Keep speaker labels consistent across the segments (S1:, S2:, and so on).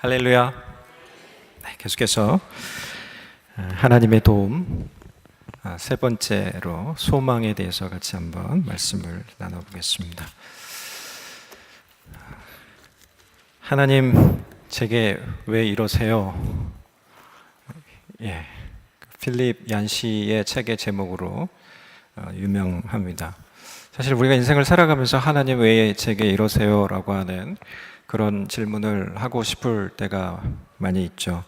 S1: 할렐루야. 계속해서 하나님의 도움 세 번째로 소망에 대해서 같이 한번 말씀을 나눠보겠습니다. 하나님, 제게 왜 이러세요? 필립 얀시의 책의 제목으로 유명합니다. 사실 우리가 인생을 살아가면서 하나님 왜 제게 이러세요? 라고 하는 그런 질문을 하고 싶을 때가 많이 있죠.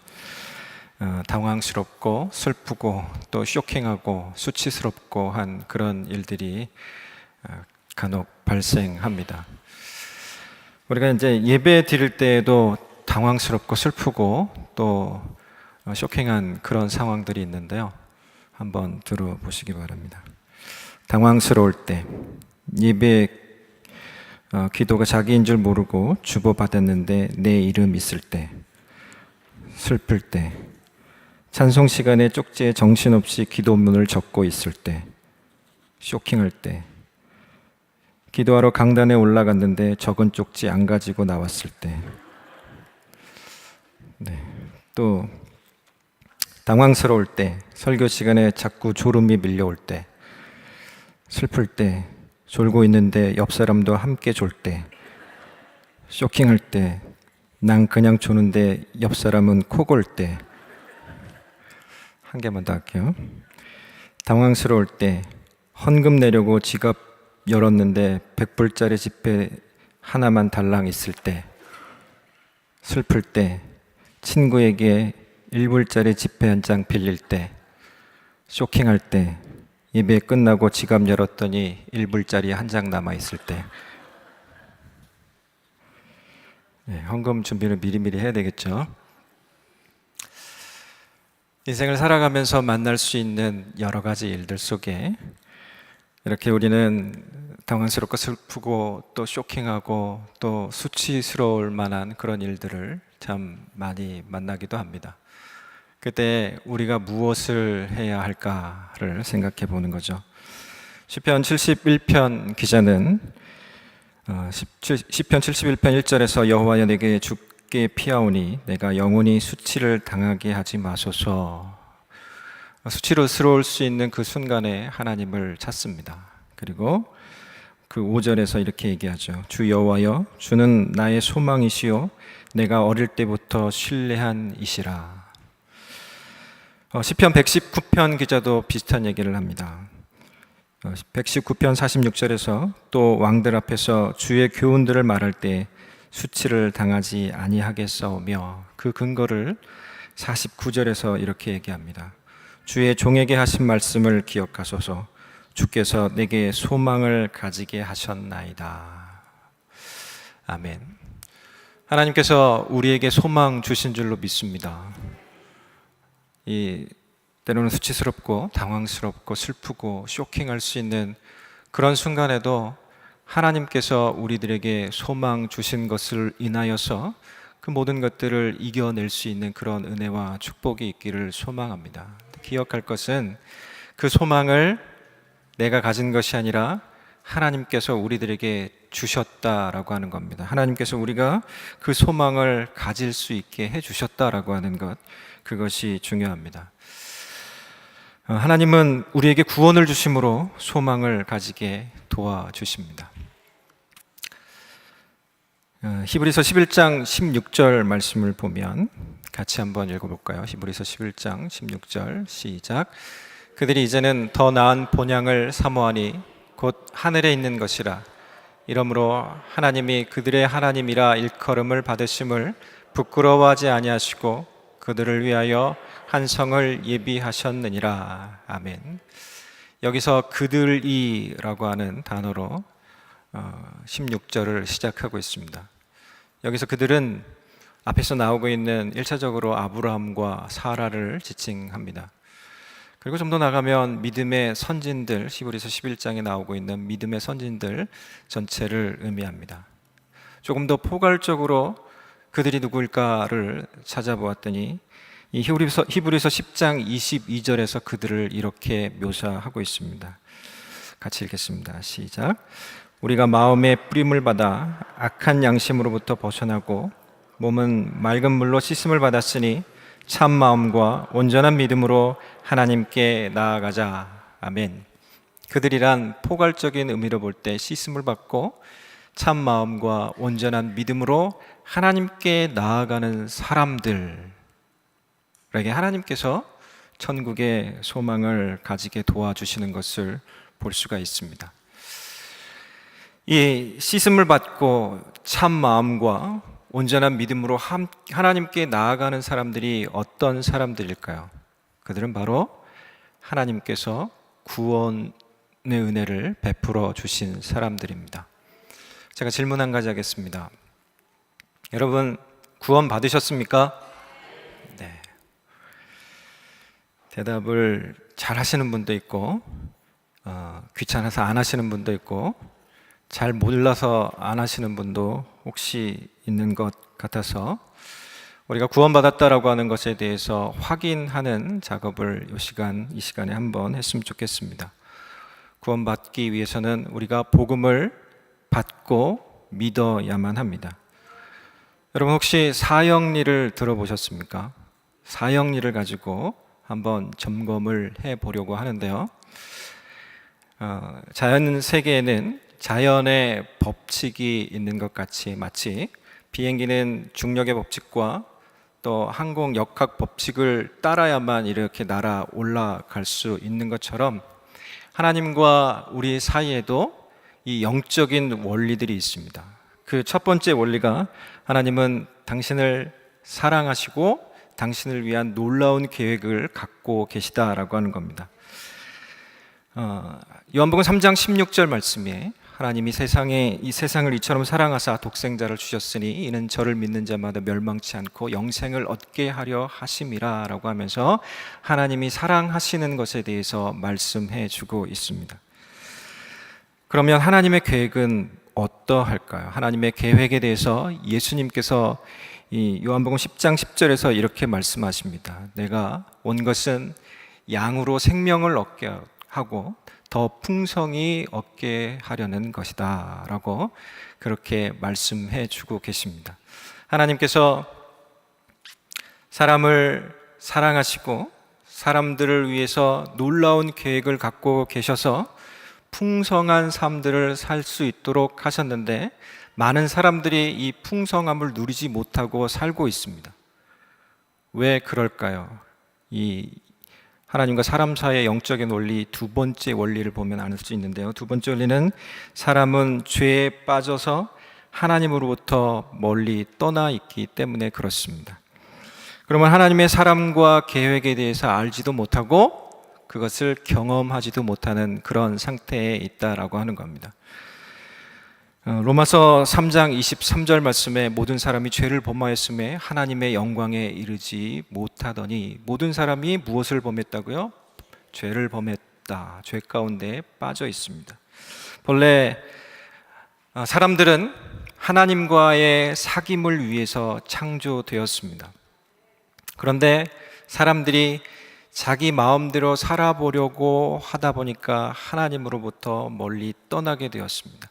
S1: 당황스럽고 슬프고 또 쇼킹하고 수치스럽고 한 그런 일들이 간혹 발생합니다. 우리가 이제 예배 드릴 때에도 당황스럽고 슬프고 또 쇼킹한 그런 상황들이 있는데요. 한번 들어보시기 바랍니다. 당황스러울 때, 예배 기도가 자기인 줄 모르고 주보받았는데 내 이름 있을 때, 슬플 때, 찬송 시간에 쪽지에 정신없이 기도문을 적고 있을 때, 쇼킹할 때, 기도하러 강단에 올라갔는데 적은 쪽지 안 가지고 나왔을 때, 또 당황스러울 때, 설교 시간에 자꾸 졸음이 밀려올 때, 슬플 때, 졸고 있는데 옆 사람도 함께 졸 때, 쇼킹할 때, 난 그냥 조는데 옆 사람은 코 골 때. 한 개만 더 할게요. 당황스러울 때, 헌금 내려고 지갑 열었는데 100불짜리 지폐 하나만 달랑 있을 때, 슬플 때, 친구에게 1불짜리 지폐 한 장 빌릴 때, 쇼킹할 때, 예배 끝나고 지갑 열었더니 1불짜리 한 장 남아있을 때. 헌금 준비를 미리미리 해야 되겠죠. 인생을 살아가면서 만날 수 있는 여러 가지 일들 속에 이렇게 우리는 당황스럽고 슬프고 또 쇼킹하고 또 수치스러울 만한 그런 일들을 참 많이 만나기도 합니다. 그때 우리가 무엇을 해야 할까를 생각해 보는 거죠. 시편 71편 기자는 시편 71편 1절에서 여호와여 내게 주께 피하오니 내가 영원히 수치를 당하게 하지 마소서. 수치스러울 수 있는 그 순간에 하나님을 찾습니다. 그리고 그 5절에서 이렇게 얘기하죠. 주 여호와여 주는 나의 소망이시요 내가 어릴 때부터 신뢰한 이시라. 시편 119편 기자도 비슷한 얘기를 합니다. 119편 46절에서 또 왕들 앞에서 주의 교훈들을 말할 때 수치를 당하지 아니하겠사오며 그 근거를 49절에서 이렇게 얘기합니다. 주의 종에게 하신 말씀을 기억하소서. 주께서 내게 소망을 가지게 하셨나이다. 아멘. 하나님께서 우리에게 소망 주신 줄로 믿습니다. 때로는 수치스럽고 당황스럽고 슬프고 쇼킹할 수 있는 그런 순간에도 하나님께서 우리들에게 소망 주신 것을 인하여서 그 모든 것들을 이겨낼 수 있는 그런 은혜와 축복이 있기를 소망합니다. 기억할 것은 그 소망을 내가 가진 것이 아니라 하나님께서 우리들에게 주셨다라고 하는 겁니다. 하나님께서 우리가 그 소망을 가질 수 있게 해주셨다라고 하는 것, 그것이 중요합니다. 하나님은 우리에게 구원을 주심으로 소망을 가지게 도와주십니다. 히브리서 11장 16절 말씀을 보면 같이 한번 읽어볼까요? 히브리서 11장 16절 시작. 그들이 이제는 더 나은 본향을 사모하니 곧 하늘에 있는 것이라. 이러므로 하나님이 그들의 하나님이라 일컬음을 받으심을 부끄러워하지 아니하시고 그들을 위하여 한 성을 예비하셨느니라. 아멘. 여기서 그들이라고 하는 단어로 16절을 시작하고 있습니다. 여기서 그들은 앞에서 나오고 있는 1차적으로 아브라함과 사라를 지칭합니다. 그리고 좀 더 나가면 믿음의 선진들, 히브리서 11장에 나오고 있는 믿음의 선진들 전체를 의미합니다. 조금 더 포괄적으로 그들이 누구일까를 찾아보았더니 이 히브리서 10장 22절에서 그들을 이렇게 묘사하고 있습니다. 같이 읽겠습니다. 시작. 우리가 마음의 뿌림을 받아 악한 양심으로부터 벗어나고 몸은 맑은 물로 씻음을 받았으니 참 마음과 온전한 믿음으로 하나님께 나아가자. 아멘. 그들이란 포괄적인 의미로 볼 때 씻음을 받고 참 마음과 온전한 믿음으로 하나님께 나아가는 사람들에게 하나님께서 천국의 소망을 가지게 도와주시는 것을 볼 수가 있습니다. 이 씻음을 받고 참 마음과 온전한 믿음으로 하나님께 나아가는 사람들이 어떤 사람들일까요? 그들은 바로 하나님께서 구원의 은혜를 베풀어 주신 사람들입니다. 제가 질문 한 가지 하겠습니다. 여러분, 구원 받으셨습니까? 네. 대답을 잘 하시는 분도 있고, 귀찮아서 안 하시는 분도 있고, 잘 몰라서 안 하시는 분도 혹시 있는 것 같아서 우리가 구원받았다라고 하는 것에 대해서 확인하는 작업을 이 시간에 한번 했으면 좋겠습니다. 구원받기 위해서는 우리가 복음을 받고 믿어야만 합니다. 여러분, 혹시 사형리를 들어보셨습니까? 사형리를 가지고 한번 점검을 해보려고 하는데요. 자연 세계에는 자연의 법칙이 있는 것 같이 마치 비행기는 중력의 법칙과 또 항공 역학 법칙을 따라야만 이렇게 날아 올라갈 수 있는 것처럼 하나님과 우리 사이에도 이 영적인 원리들이 있습니다. 그 첫 번째 원리가 하나님은 당신을 사랑하시고 당신을 위한 놀라운 계획을 갖고 계시다라고 하는 겁니다. 요한복음 3장 16절 말씀에 하나님이 이 세상을 이처럼 사랑하사 독생자를 주셨으니 이는 저를 믿는 자마다 멸망치 않고 영생을 얻게 하려 하심이라 라고 하면서 하나님이 사랑하시는 것에 대해서 말씀해 주고 있습니다. 그러면 하나님의 계획은 어떠할까요? 하나님의 계획에 대해서 예수님께서 이 요한복음 10장 10절에서 이렇게 말씀하십니다. 내가 온 것은 양으로 생명을 얻게 하고 더 풍성히 얻게 하려는 것이다 라고 그렇게 말씀해 주고 계십니다. 하나님께서 사람을 사랑하시고 사람들을 위해서 놀라운 계획을 갖고 계셔서 풍성한 삶들을 살 수 있도록 하셨는데 많은 사람들이 이 풍성함을 누리지 못하고 살고 있습니다. 왜 그럴까요? 이 하나님과 사람 사이의 영적인 원리 두 번째 원리를 보면 알 수 있는데요. 두 번째 원리는 사람은 죄에 빠져서 하나님으로부터 멀리 떠나 있기 때문에 그렇습니다. 그러면 하나님의 사람과 계획에 대해서 알지도 못하고 그것을 경험하지도 못하는 그런 상태에 있다라고 하는 겁니다. 로마서 3장 23절 말씀에 모든 사람이 죄를 범하였음에 하나님의 영광에 이르지 못하더니 모든 사람이 무엇을 범했다고요? 죄를 범했다. 죄 가운데 빠져 있습니다. 본래 사람들은 하나님과의 사귐을 위해서 창조되었습니다. 그런데 사람들이 자기 마음대로 살아보려고 하다 보니까 하나님으로부터 멀리 떠나게 되었습니다.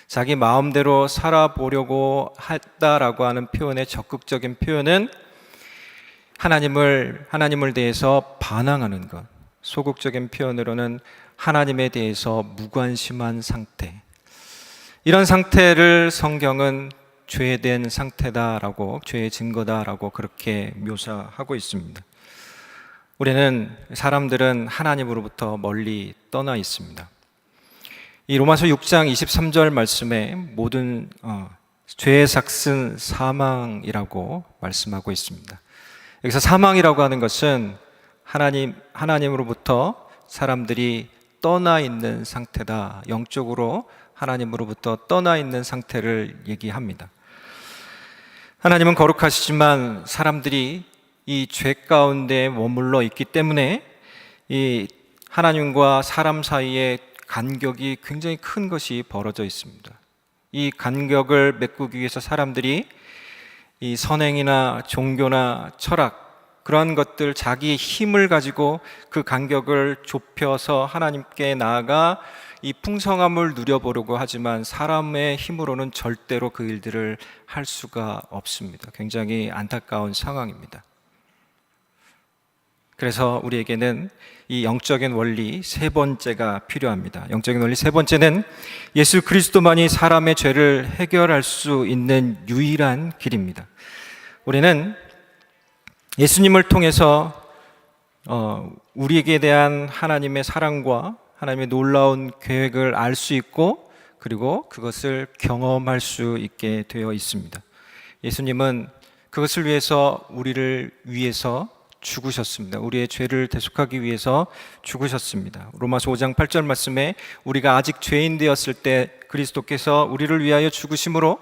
S1: 자기 마음대로 살아보려고 했다라고 하는 표현의 적극적인 표현은 하나님을 대해서 반항하는 것, 소극적인 표현으로는 하나님에 대해서 무관심한 상태. 이런 상태를 성경은 죄된 상태다라고, 죄의 증거다라고 그렇게 묘사하고 있습니다. 사람들은 하나님으로부터 멀리 떠나 있습니다. 이 로마서 6장 23절 말씀에 모든 죄의 삭은 사망이라고 말씀하고 있습니다. 여기서 사망이라고 하는 것은 하나님으로부터 사람들이 떠나 있는 상태다. 영적으로 하나님으로부터 떠나 있는 상태를 얘기합니다. 하나님은 거룩하시지만 사람들이 이 죄 가운데 머물러 있기 때문에 이 하나님과 사람 사이에 간격이 굉장히 큰 것이 벌어져 있습니다. 이 간격을 메꾸기 위해서 사람들이 이 선행이나 종교나 철학, 그러한 것들, 자기의 힘을 가지고 그 간격을 좁혀서 하나님께 나아가 이 풍성함을 누려보려고 하지만 사람의 힘으로는 절대로 그 일들을 할 수가 없습니다. 굉장히 안타까운 상황입니다. 그래서 우리에게는 이 영적인 원리 세 번째가 필요합니다. 영적인 원리 세 번째는 예수 그리스도만이 사람의 죄를 해결할 수 있는 유일한 길입니다. 우리는 예수님을 통해서 우리에게 대한 하나님의 사랑과 하나님의 놀라운 계획을 알 수 있고 그리고 그것을 경험할 수 있게 되어 있습니다. 예수님은 그것을 위해서 우리를 위해서 죽으셨습니다. 우리의 죄를 대속하기 위해서 죽으셨습니다. 로마서 5장 8절 말씀에 우리가 아직 죄인 되었을 때 그리스도께서 우리를 위하여 죽으심으로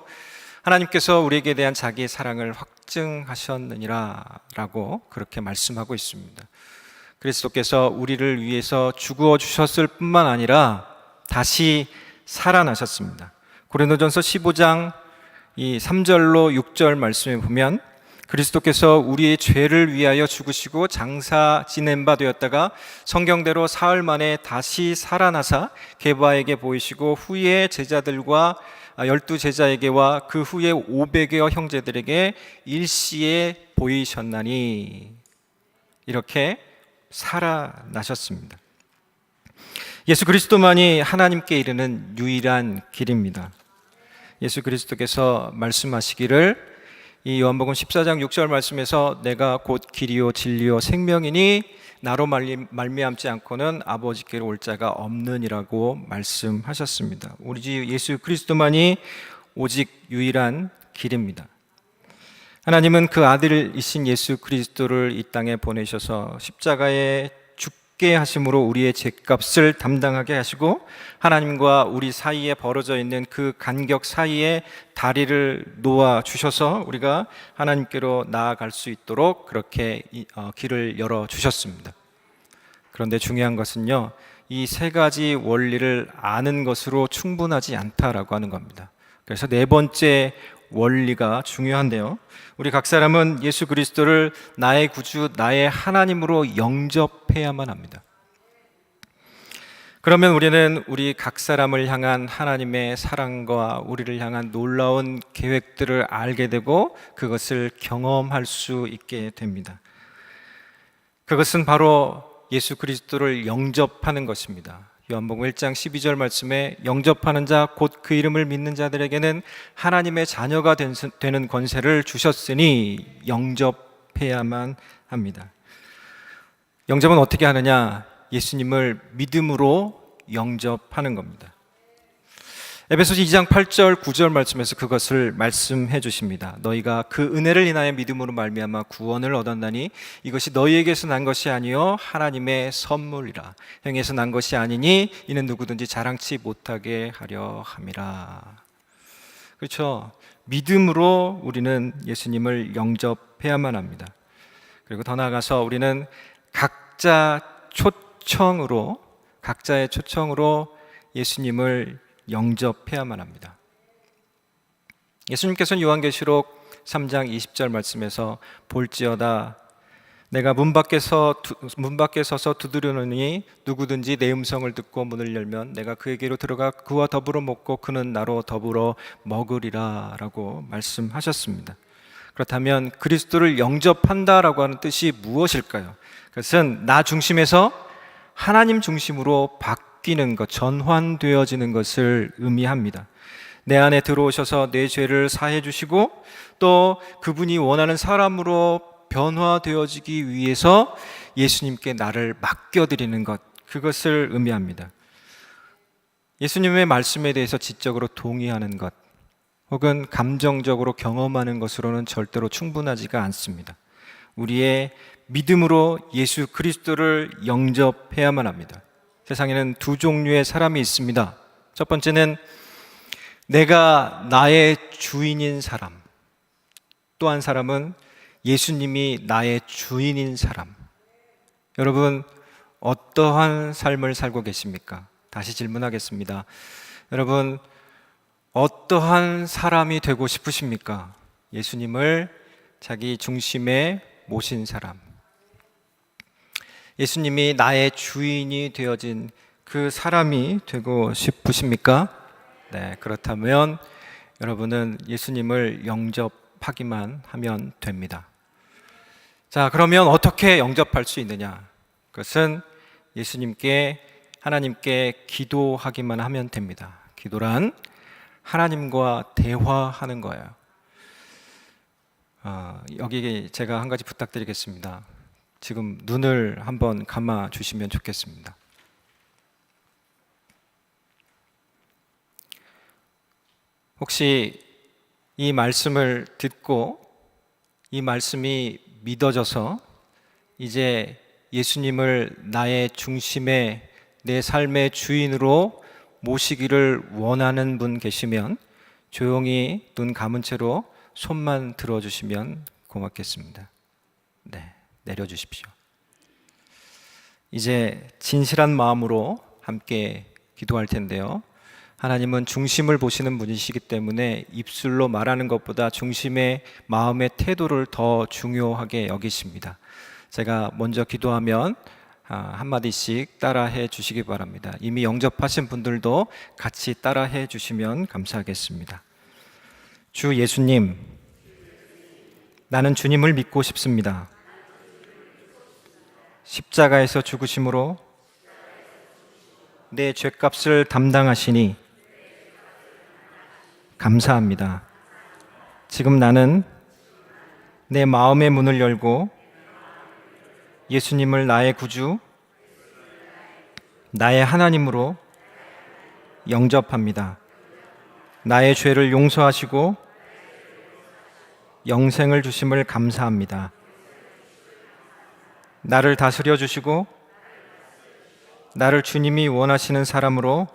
S1: 하나님께서 우리에게 대한 자기의 사랑을 확증하셨느니라 라고 그렇게 말씀하고 있습니다. 그리스도께서 우리를 위해서 죽어 주셨을 뿐만 아니라 다시 살아나셨습니다. 고린도전서 15장 이 3절로 6절 말씀에 보면 그리스도께서 우리의 죄를 위하여 죽으시고 장사 지낸 바 되었다가 성경대로 사흘 만에 다시 살아나사 게바에게 보이시고 후에 제자들과 12제자에게와 그 후에 500여 형제들에게 일시에 보이셨나니 이렇게 살아나셨습니다. 예수 그리스도만이 하나님께 이르는 유일한 길입니다. 예수 그리스도께서 말씀하시기를 이 요한복음 14장 6절 말씀에서 내가 곧 길이요 진리요 생명이니 나로 말미암지 않고는 아버지께로 올 자가 없느니라고 말씀하셨습니다. 우리 주 예수 그리스도만이 오직 유일한 길입니다. 하나님은 그 아들이신 예수 그리스도를 이 땅에 보내셔서 십자가에 죽게 하심으로 우리의 죄값을 담당하게 하시고 하나님과 우리 사이에 벌어져 있는 그 간격 사이에 다리를 놓아 주셔서 우리가 하나님께로 나아갈 수 있도록 그렇게 길을 열어 주셨습니다. 그런데 중요한 것은요, 이 세 가지 원리를 아는 것으로 충분하지 않다라고 하는 겁니다. 그래서 네 번째 원리가 중요한데요, 우리 각 사람은 예수 그리스도를 나의 구주, 나의 하나님으로 영접해야만 합니다. 그러면 우리는 우리 각 사람을 향한 하나님의 사랑과 우리를 향한 놀라운 계획들을 알게 되고 그것을 경험할 수 있게 됩니다. 그것은 바로 예수 그리스도를 영접하는 것입니다. 요한복음 1장 12절 말씀에 영접하는 자 곧 그 이름을 믿는 자들에게는 하나님의 자녀가 되는 권세를 주셨으니 영접해야만 합니다. 영접은 어떻게 하느냐? 예수님을 믿음으로 영접하는 겁니다. 에베소서 2장 8절 9절 말씀에서 그것을 말씀해 주십니다. 너희가 그 은혜를 인하여 믿음으로 말미암아 구원을 얻었나니 이것이 너희에게서 난 것이 아니요 하나님의 선물이라. 행에서 난 것이 아니니 이는 누구든지 자랑치 못하게 하려 함이라. 그렇죠? 믿음으로 우리는 예수님을 영접해야만 합니다. 그리고 더 나아가서 우리는 각자의 초청으로 예수님을 영접해야만 합니다. 예수님께서는 요한계시록 3장 20절 말씀에서 볼지어다 내가 문 밖에 서서 두드리노니 누구든지 내 음성을 듣고 문을 열면 내가 그에게로 들어가 그와 더불어 먹고 그는 나로 더불어 먹으리라 라고 말씀하셨습니다. 그렇다면 그리스도를 영접한다라고 하는 뜻이 무엇일까요? 그것은 나 중심에서 하나님 중심으로 바뀌는 것, 전환되어지는 것을 의미합니다. 내 안에 들어오셔서 내 죄를 사해 주시고 또 그분이 원하는 사람으로 변화되어지기 위해서 예수님께 나를 맡겨드리는 것, 그것을 의미합니다. 예수님의 말씀에 대해서 지적으로 동의하는 것 혹은 감정적으로 경험하는 것으로는 절대로 충분하지가 않습니다. 우리의 믿음으로 예수 그리스도를 영접해야만 합니다. 세상에는 두 종류의 사람이 있습니다. 첫 번째는 내가 나의 주인인 사람, 또 한 사람은 예수님이 나의 주인인 사람. 여러분, 어떠한 삶을 살고 계십니까? 다시 질문하겠습니다. 여러분, 어떠한 사람이 되고 싶으십니까? 예수님을 자기 중심에 모신 사람, 예수님이 나의 주인이 되어진 그 사람이 되고 싶으십니까? 네, 그렇다면 여러분은 예수님을 영접하기만 하면 됩니다. 자, 그러면 어떻게 영접할 수 있느냐? 그것은 예수님께, 하나님께 기도하기만 하면 됩니다. 기도란 하나님과 대화하는 거예요. 여기 제가 한 가지 부탁드리겠습니다. 지금 눈을 한번 감아 주시면 좋겠습니다. 혹시 이 말씀을 듣고 이 말씀이 믿어져서 이제 예수님을 나의 중심에 내 삶의 주인으로 모시기를 원하는 분 계시면 조용히 눈 감은 채로 손만 들어주시면 고맙겠습니다. 네, 내려주십시오. 이제 진실한 마음으로 함께 기도할 텐데요. 하나님은 중심을 보시는 분이시기 때문에 입술로 말하는 것보다 중심의 마음의 태도를 더 중요하게 여기십니다. 제가 먼저 기도하면 한마디씩 따라해 주시기 바랍니다. 이미 영접하신 분들도 같이 따라해 주시면 감사하겠습니다. 주 예수님, 나는 주님을 믿고 싶습니다. 십자가에서 죽으심으로 내 죄값을 담당하시니 감사합니다. 지금 나는 내 마음의 문을 열고 예수님을 나의 구주, 나의 하나님으로 영접합니다. 나의 죄를 용서하시고 영생을 주심을 감사합니다. 나를 다스려 주시고 나를 주님이 원하시는 사람으로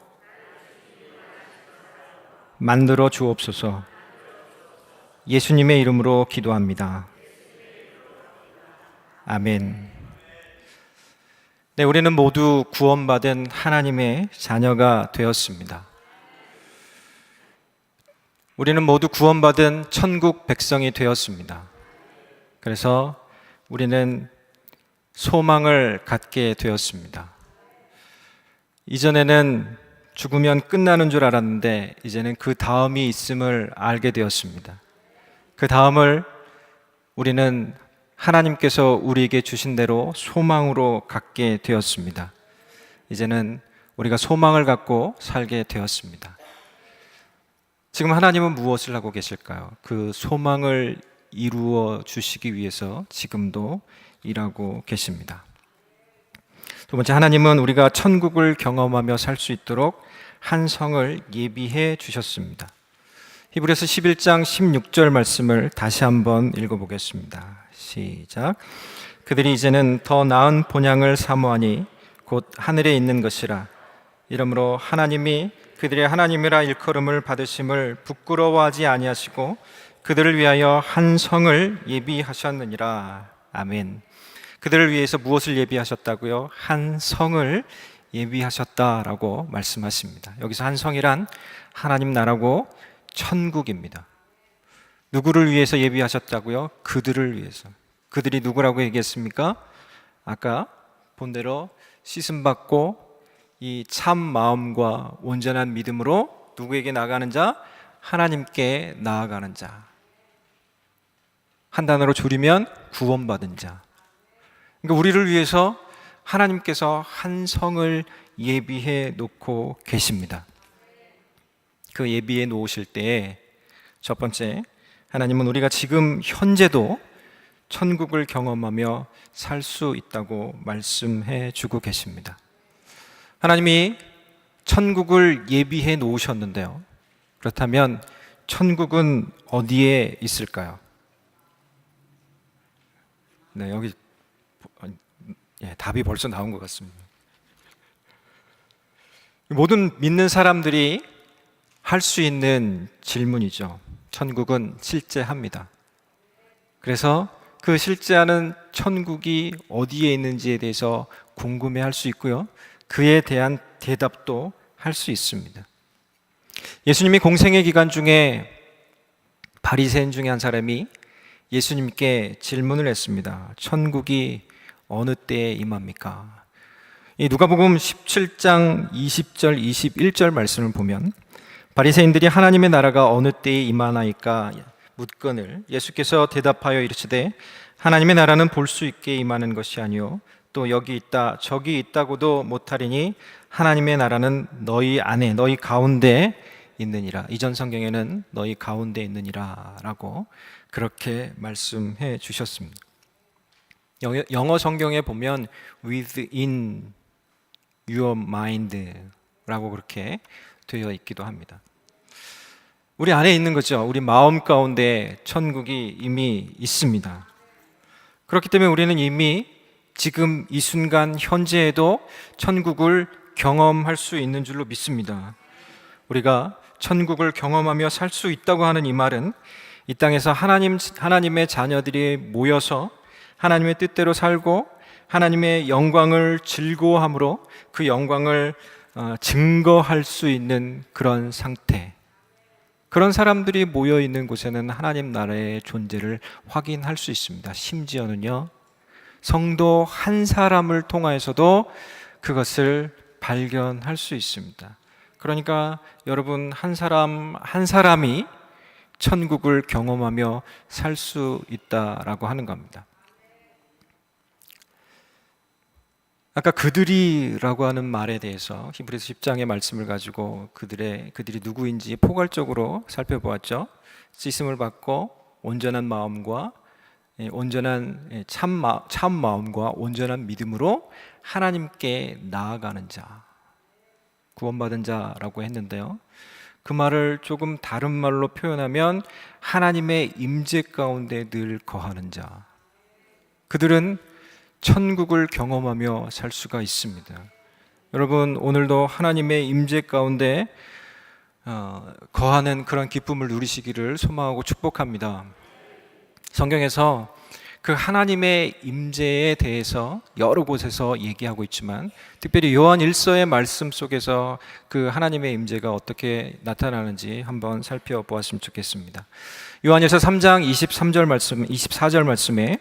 S1: 만들어 주옵소서. 예수님의 이름으로 기도합니다. 아멘. 네, 우리는 모두 구원받은 하나님의 자녀가 되었습니다. 우리는 모두 구원받은 천국 백성이 되었습니다. 그래서 우리는 소망을 갖게 되었습니다. 이전에는 죽으면 끝나는 줄 알았는데 이제는 그 다음이 있음을 알게 되었습니다. 그 다음을 우리는 하나님께서 우리에게 주신 대로 소망으로 갖게 되었습니다. 이제는 우리가 소망을 갖고 살게 되었습니다. 지금 하나님은 무엇을 하고 계실까요? 그 소망을 이루어 주시기 위해서 지금도 일하고 계십니다. 두 번째, 하나님은 우리가 천국을 경험하며 살 수 있도록 한 성을 예비해 주셨습니다. 히브리서 11장 16절 말씀을 다시 한번 읽어보겠습니다. 시작. 그들이 이제는 더 나은 본향을 사모하니 곧 하늘에 있는 것이라. 이러므로 하나님이 그들의 하나님이라 일컬음을 받으심을 부끄러워하지 아니하시고 그들을 위하여 한 성을 예비하셨느니라. 아멘. 그들을 위해서 무엇을 예비하셨다고요? 한 성을 예비하셨다라고 말씀하십니다. 여기서 한 성이란 하나님 나라고 천국입니다. 누구를 위해서 예비하셨다고요? 그들을 위해서. 그들이 누구라고 얘기했습니까? 아까 본대로 씻음받고 이 참 마음과 온전한 믿음으로 누구에게 나아가는 자? 하나님께 나아가는 자. 한 단어로 줄이면 구원받은 자. 그러니까 우리를 위해서 하나님께서 한 성을 예비해 놓고 계십니다. 그 예비해 놓으실 때에 첫 번째, 하나님은 우리가 지금 현재도 천국을 경험하며 살 수 있다고 말씀해 주고 계십니다. 하나님이 천국을 예비해 놓으셨는데요. 그렇다면 천국은 어디에 있을까요? 네, 여기 답이 벌써 나온 것 같습니다. 모든 믿는 사람들이 할 수 있는 질문이죠. 천국은 실제합니다. 그래서 그 실제하는 천국이 어디에 있는지에 대해서 궁금해할 수 있고요. 그에 대한 대답도 할 수 있습니다. 예수님이 공생의 기간 중에 바리새인 중에 한 사람이 예수님께 질문을 했습니다. 천국이 어느 때에 임합니까? 이 누가복음 17장 20절 21절 말씀을 보면 바리새인들이 하나님의 나라가 어느 때에 임하나이까 묻거늘 예수께서 대답하여 이르시되 하나님의 나라는 볼 수 있게 임하는 것이 아니요 또 여기 있다 저기 있다고도 못하리니 하나님의 나라는 너희 안에 너희 가운데 있느니라. 이전 성경에는 너희 가운데 있느니라 라고 그렇게 말씀해 주셨습니다. 영어 성경에 보면 within your mind 라고 그렇게 되어 있기도 합니다. 우리 안에 있는 거죠. 우리 마음 가운데 천국이 이미 있습니다. 그렇기 때문에 우리는 이미 지금 이 순간 현재에도 천국을 경험할 수 있는 줄로 믿습니다. 우리가 천국을 경험하며 살 수 있다고 하는 이 말은 이 땅에서 하나님의 자녀들이 모여서 하나님의 뜻대로 살고 하나님의 영광을 즐거워함으로 그 영광을 증거할 수 있는 그런 상태, 그런 사람들이 모여 있는 곳에는 하나님 나라의 존재를 확인할 수 있습니다. 심지어는요, 성도 한 사람을 통하여서도 그것을 발견할 수 있습니다. 그러니까 여러분 한 사람 한 사람이 천국을 경험하며 살 수 있다라고 하는 겁니다. 아까 그들이라고 하는 말에 대해서 히브리서 10장의 말씀을 가지고 그들이 누구인지 포괄적으로 살펴보았죠. 씻음을 받고 온전한 마음과 온전한 참 마음과 온전한 믿음으로 하나님께 나아가는 자, 구원받은 자라고 했는데요. 그 말을 조금 다른 말로 표현하면 하나님의 임재 가운데 늘 거하는 자, 그들은 천국을 경험하며 살 수가 있습니다. 여러분 오늘도 하나님의 임재 가운데 거하는 그런 기쁨을 누리시기를 소망하고 축복합니다. 성경에서 그 하나님의 임재에 대해서 여러 곳에서 얘기하고 있지만 특별히 요한 1서의 말씀 속에서 그 하나님의 임재가 어떻게 나타나는지 한번 살펴보았으면 좋겠습니다. 요한일서 3장 23절 말씀, 24절 말씀에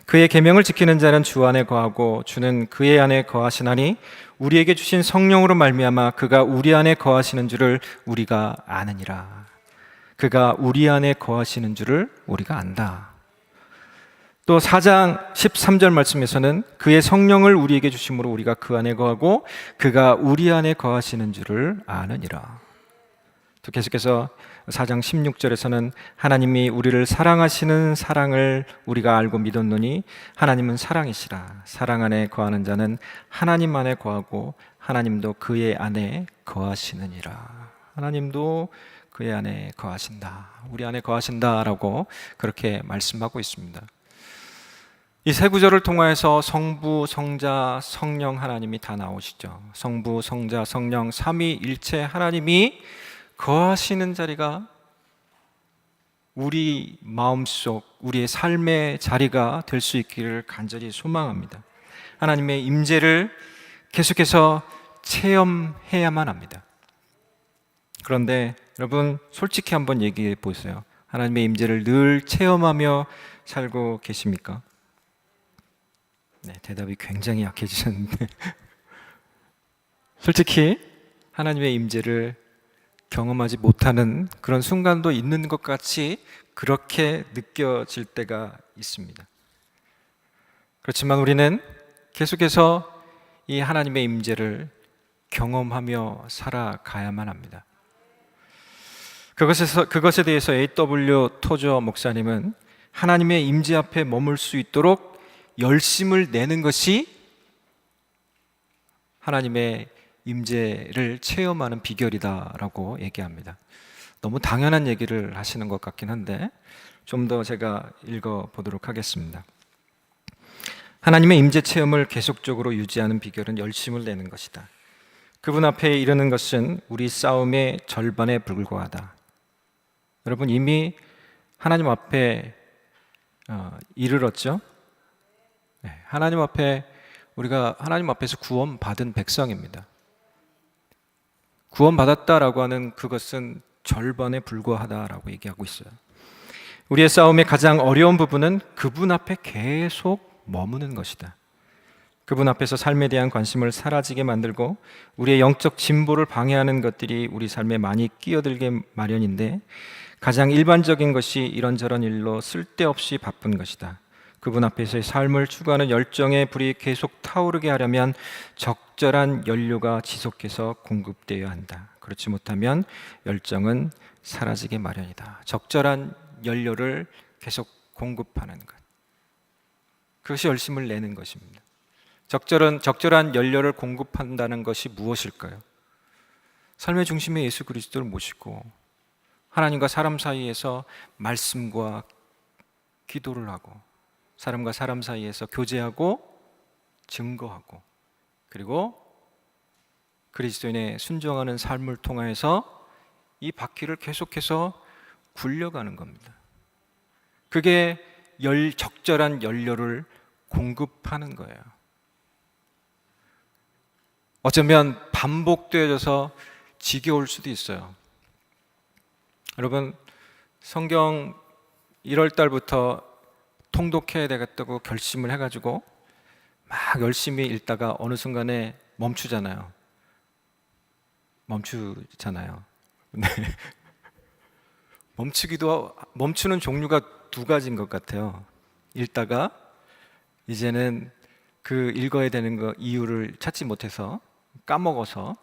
S1: 그의 계명을 지키는 자는 주 안에 거하고 주는 그의 안에 거하시나니 우리에게 주신 성령으로 말미암아 그가 우리 안에 거하시는 줄을 우리가 아느니라. 그가 우리 안에 거하시는 줄을 우리가 안다. 또 4장 13절 말씀에서는 그의 성령을 우리에게 주심으로 우리가 그 안에 거하고 그가 우리 안에 거하시는 줄을 아느니라. 또 계속해서 4장 16절에서는 하나님이 우리를 사랑하시는 사랑을 우리가 알고 믿었노니 하나님은 사랑이시라. 사랑 안에 거하는 자는 하나님 안에 거하고 하나님도 그의 안에 거하시느니라. 하나님도 그의 안에 거하신다. 우리 안에 거하신다라고 그렇게 말씀하고 있습니다. 이 세 구절을 통하여서 성부, 성자, 성령 하나님이 다 나오시죠. 성부, 성자, 성령 삼위일체 하나님이 거하시는 자리가 우리 마음속, 우리의 삶의 자리가 될 수 있기를 간절히 소망합니다. 하나님의 임재를 계속해서 체험해야만 합니다. 그런데 여러분 솔직히 한번 얘기해 보세요. 하나님의 임재를 늘 체험하며 살고 계십니까? 네, 대답이 굉장히 약해지셨는데 솔직히 하나님의 임재를 경험하지 못하는 그런 순간도 있는 것 같이 그렇게 느껴질 때가 있습니다. 그렇지만 우리는 계속해서 이 하나님의 임재를 경험하며 살아가야만 합니다. 그것에 대해서 A.W. 토저 목사님은 하나님의 임재 앞에 머물 수 있도록 열심을 내는 것이 하나님의 임재를 체험하는 비결이다라고 얘기합니다. 너무 당연한 얘기를 하시는 것 같긴 한데 좀 더 제가 읽어보도록 하겠습니다. 하나님의 임재 체험을 계속적으로 유지하는 비결은 열심을 내는 것이다. 그분 앞에 이르는 것은 우리 싸움의 절반에 불과하다. 여러분 이미 하나님 앞에 이르렀죠? 네, 하나님 앞에 우리가 하나님 앞에서 구원받은 백성입니다. 구원받았다라고 하는 그것은 절반에 불과하다라고 얘기하고 있어요. 우리의 싸움의 가장 어려운 부분은 그분 앞에 계속 머무는 것이다. 그분 앞에서 삶에 대한 관심을 사라지게 만들고 우리의 영적 진보를 방해하는 것들이 우리 삶에 많이 끼어들게 마련인데, 가장 일반적인 것이 이런저런 일로 쓸데없이 바쁜 것이다. 그분 앞에서의 삶을 추구하는 열정의 불이 계속 타오르게 하려면 적절한 연료가 지속해서 공급되어야 한다. 그렇지 못하면 열정은 사라지게 마련이다. 적절한 연료를 계속 공급하는 것, 그것이 열심을 내는 것입니다. 적절한 연료를 공급한다는 것이 무엇일까요? 삶의 중심에 예수 그리스도를 모시고 하나님과 사람 사이에서 말씀과 기도를 하고, 사람과 사람 사이에서 교제하고 증거하고, 그리고 그리스도인의 순종하는 삶을 통해서 이 바퀴를 계속해서 굴려가는 겁니다. 그게 적절한 연료를 공급하는 거예요. 어쩌면 반복되어져서 지겨울 수도 있어요. 여러분, 성경 1월 달부터 통독해야 되겠다고 결심을 해가지고 막 열심히 읽다가 어느 순간에 멈추잖아요. 네. 멈추는 종류가 두 가지인 것 같아요. 읽다가 이제는 그 읽어야 되는 거 이유를 찾지 못해서 까먹어서